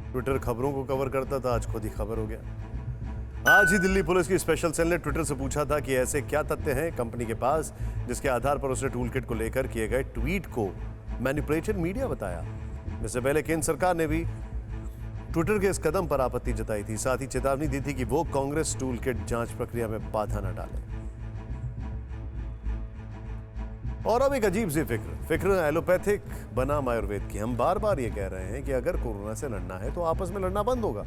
Twitter खबरों को cover करता था, आज खुद ही खबर हो गया। आज ही दिल्ली पुलिस की स्पेशल सेल ने ट्विटर से पूछा था कि ऐसे क्या तथ्य हैं कंपनी के पास जिसके आधार पर उसने टूलकिट को लेकर किए गए ट्वीट को मैनिपुलेटेड मीडिया बताया। इससे पहले केंद्र सरकार ने भी ट्विटर के इस कदम पर आपत्ति जताई थी, साथ ही चेतावनी दी थी कि वो कांग्रेस टूलकिट जांच प्रक्रिया में बाधा न डाले। और अब एक अजीब सी फिक्र एलोपैथिक बनाम आयुर्वेद की। हम बार बार ये कह रहे हैं कि अगर कोरोना से लड़ना है तो आपस में लड़ना बंद होगा।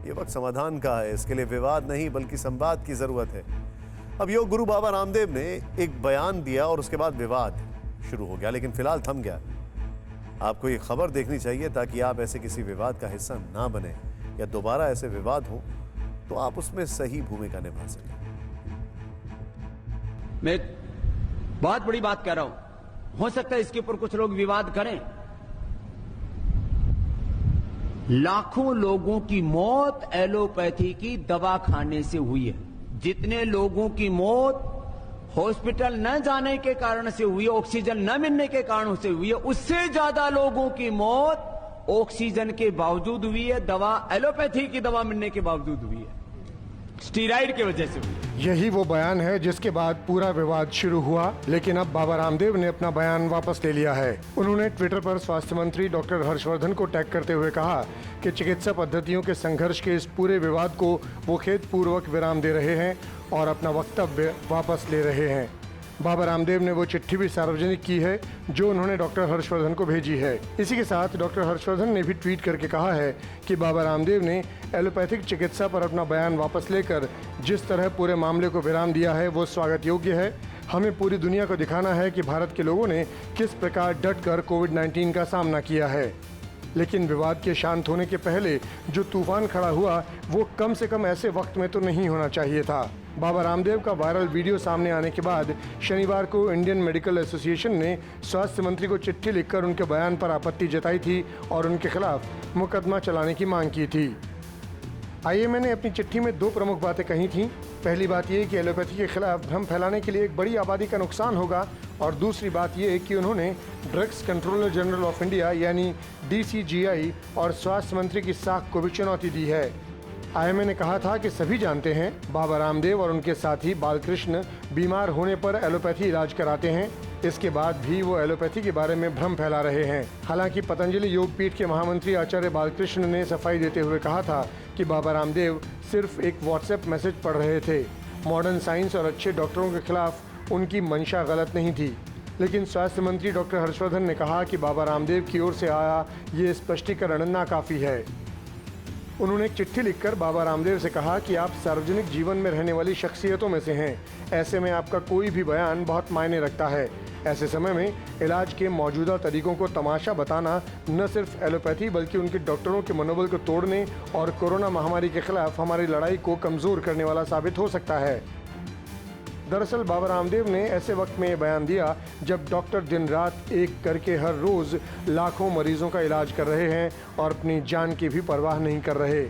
ये वक्त समाधान का है, इसके लिए विवाद नहीं बल्कि संवाद की जरूरत है। अब योग गुरु बाबा रामदेव ने एक बयान दिया और उसके बाद विवाद शुरू हो गया, लेकिन फिलहाल थम गया। आपको ये खबर देखनी चाहिए ताकि आप ऐसे किसी विवाद का हिस्सा ना बने, या दोबारा ऐसे विवाद हो तो आप उसमें सही भूमिका निभा सकें। मैं बहुत बड़ी बात कह रहा हूं, हो सकता है इसके ऊपर कुछ लोग विवाद करें। लाखों लोगों की मौत एलोपैथी की दवा खाने से हुई है। जितने लोगों की मौत हॉस्पिटल न जाने के कारण से हुई है, ऑक्सीजन न मिलने के कारण से हुई है, उससे ज्यादा लोगों की मौत ऑक्सीजन के बावजूद हुई है, दवा एलोपैथी की दवा मिलने के बावजूद हुई है, स्टीराइड की वजह से हुई है। यही वो बयान है जिसके बाद पूरा विवाद शुरू हुआ, लेकिन अब बाबा रामदेव ने अपना बयान वापस ले लिया है। उन्होंने ट्विटर पर स्वास्थ्य मंत्री डॉक्टर हर्षवर्धन को टैग करते हुए कहा कि चिकित्सा पद्धतियों के संघर्ष के इस पूरे विवाद को वो खेदपूर्वक विराम दे रहे हैं और अपना वक्तव्य वापस ले रहे हैं। बाबा रामदेव ने वो चिट्ठी भी सार्वजनिक की है जो उन्होंने डॉक्टर हर्षवर्धन को भेजी है। इसी के साथ डॉक्टर हर्षवर्धन ने भी ट्वीट करके कहा है कि बाबा रामदेव ने एलोपैथिक चिकित्सा पर अपना बयान वापस लेकर जिस तरह पूरे मामले को विराम दिया है वो स्वागत योग्य है। हमें पूरी दुनिया को दिखाना है कि भारत के लोगों ने किस प्रकार डट कर कोविड-19 का सामना किया है। लेकिन विवाद के शांत होने के पहले जो तूफान खड़ा हुआ वो कम से कम ऐसे वक्त में तो नहीं होना चाहिए था। बाबा रामदेव का वायरल वीडियो सामने आने के बाद शनिवार को इंडियन मेडिकल एसोसिएशन ने स्वास्थ्य मंत्री को चिट्ठी लिखकर उनके बयान पर आपत्ति जताई थी और उनके खिलाफ मुकदमा चलाने की मांग की थी। आईएमए ने अपनी चिट्ठी में दो प्रमुख बातें कही थीं। पहली बात यह कि एलोपैथी के खिलाफ भ्रम फैलाने के लिए एक बड़ी आबादी का नुकसान होगा, और दूसरी बात यह कि उन्होंने drugs controller general of India यानी DCGI और स्वास्थ्य मंत्री की साख को भी चुनौती दी है। आईएमए ने कहा था कि सभी जानते हैं बाबा रामदेव और उनके साथी बालकृष्ण बीमार होने पर एलोपैथी इलाज कराते हैं, इसके बाद भी वो एलोपैथी के बारे में भ्रम फैला रहे हैं। हालांकि पतंजलि योग पीठ के महामंत्री आचार्य बालकृष्ण ने सफाई देते हुए कहा था कि बाबा रामदेव सिर्फ एक व्हाट्सएप मैसेज पढ़ रहे थे। मॉडर्न साइंस और अच्छे डॉक्टरों के खिलाफ उनकी मंशा गलत नहीं थी। लेकिन स्वास्थ्य मंत्री डॉक्टर हर्षवर्धन ने कहा कि बाबा रामदेव की ओर से आया ये स्पष्टीकरण नाकाफी है। उन्होंने एक चिट्ठी लिखकर बाबा रामदेव से कहा कि आप सार्वजनिक जीवन में रहने वाली शख्सियतों में से हैं, ऐसे में आपका कोई भी बयान बहुत मायने रखता है। ऐसे समय में इलाज के मौजूदा तरीकों को तमाशा बताना न सिर्फ एलोपैथी बल्कि उनके डॉक्टरों के मनोबल को तोड़ने और कोरोना महामारी के खिलाफ हमारी लड़ाई को कमजोर करने वाला साबित हो सकता है। दरअसल बाबा रामदेव ने ऐसे वक्त में ये बयान दिया जब डॉक्टर दिन रात एक करके हर रोज लाखों मरीजों का इलाज कर रहे हैं और अपनी जान की भी परवाह नहीं कर रहे।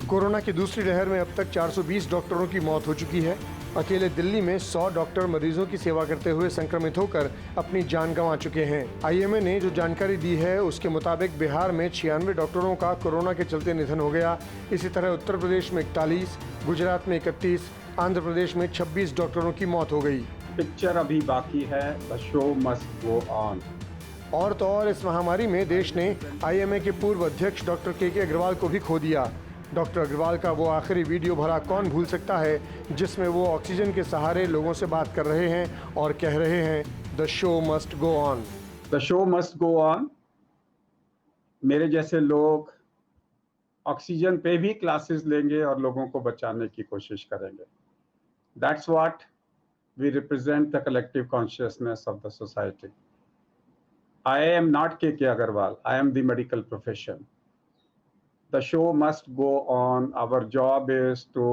कोरोना की दूसरी लहर में अब तक 420 डॉक्टरों की मौत हो चुकी है। अकेले दिल्ली में 100 डॉक्टर मरीजों की सेवा करते हुए संक्रमित होकर अपनी जान गंवा चुके हैं। आईएमए ने जो जानकारी दी है उसके मुताबिक बिहार में 96 डॉक्टरों का कोरोना के चलते निधन हो गया। इसी तरह उत्तर प्रदेश में 41, गुजरात में 31, आंध्र प्रदेश में 26 डॉक्टरों की मौत हो गई। पिक्चर अभी बाकी है, the show must go on. और तो और इस महामारी में देश ने आईएमए के पूर्व अध्यक्ष डॉक्टर के अग्रवाल को भी खो दिया। डॉक्टर अग्रवाल का वो आखिरी वीडियो भला कौन भूल सकता है जिसमें वो ऑक्सीजन के सहारे लोगों से बात कर रहे हैं और कह रहे हैं the show must go on. The show must go on. मेरे जैसे लोग ऑक्सीजन पे भी क्लासेस लेंगे और लोगों को बचाने की कोशिश करेंगे। That's what we represent, the collective consciousness of the society. I am not KK Agarwal. I am the medical profession. The show must go on. Our job is to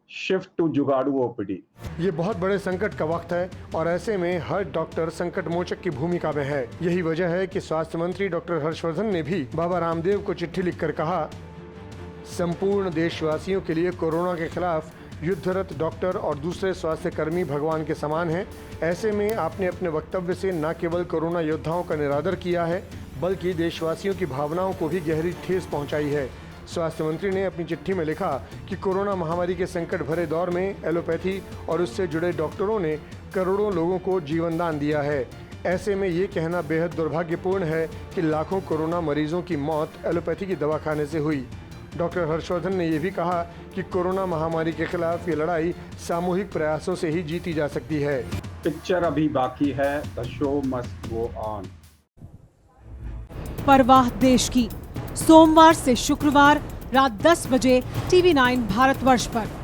shift to जुगाड़ू OPD. ये बहुत बड़े संकट का वक्त है और ऐसे में हर डॉक्टर संकट मोचक की भूमिका में है। यही वजह है कि स्वास्थ्य मंत्री डॉक्टर हर्षवर्धन ने भी बाबा रामदेव को चिट्ठी लिखकर कहा, संपूर्ण देशवासियों के लिए कोरोना के खिलाफ युद्धरत डॉक्टर और दूसरे स्वास्थ्य कर्मी भगवान के समान हैं। ऐसे में आपने अपने वक्तव्य से न केवल कोरोना योद्धाओं का निरादर किया है, बल्कि देशवासियों की भावनाओं को भी गहरी ठेस पहुंचाई है। स्वास्थ्य मंत्री ने अपनी चिट्ठी में लिखा कि कोरोना महामारी के संकट भरे दौर में एलोपैथी और उससे जुड़े डॉक्टरों ने करोड़ों लोगों को जीवन दान दिया है। ऐसे में ये कहना बेहद दुर्भाग्यपूर्ण है कि लाखों कोरोना मरीजों की मौत एलोपैथी की दवाखाने से हुई। डॉक्टर हर्षवर्धन ने यह भी कहा कि कोरोना महामारी के खिलाफ ये लड़ाई सामूहिक प्रयासों से ही जीती जा सकती है। पिक्चर अभी बाकी है, the show must go on. परवाह देश की, सोमवार से शुक्रवार रात 10 बजे TV9 भारतवर्ष पर।